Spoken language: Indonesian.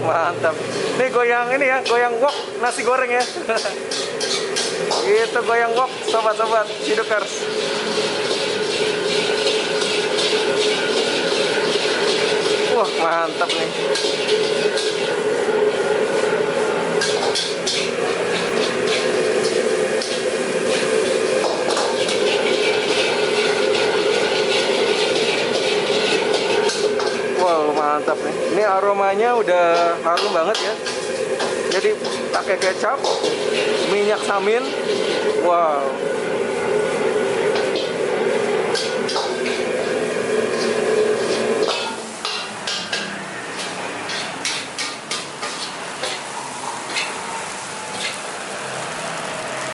mantap. Nih goyang ini ya, goyang wok nasi goreng ya. Itu goyang wok sobat-sobat Sidukers. Wah, mantap nih. Wow, mantap nih. Ini aromanya udah harum banget ya. Jadi pakai kecap, minyak samin. Wow.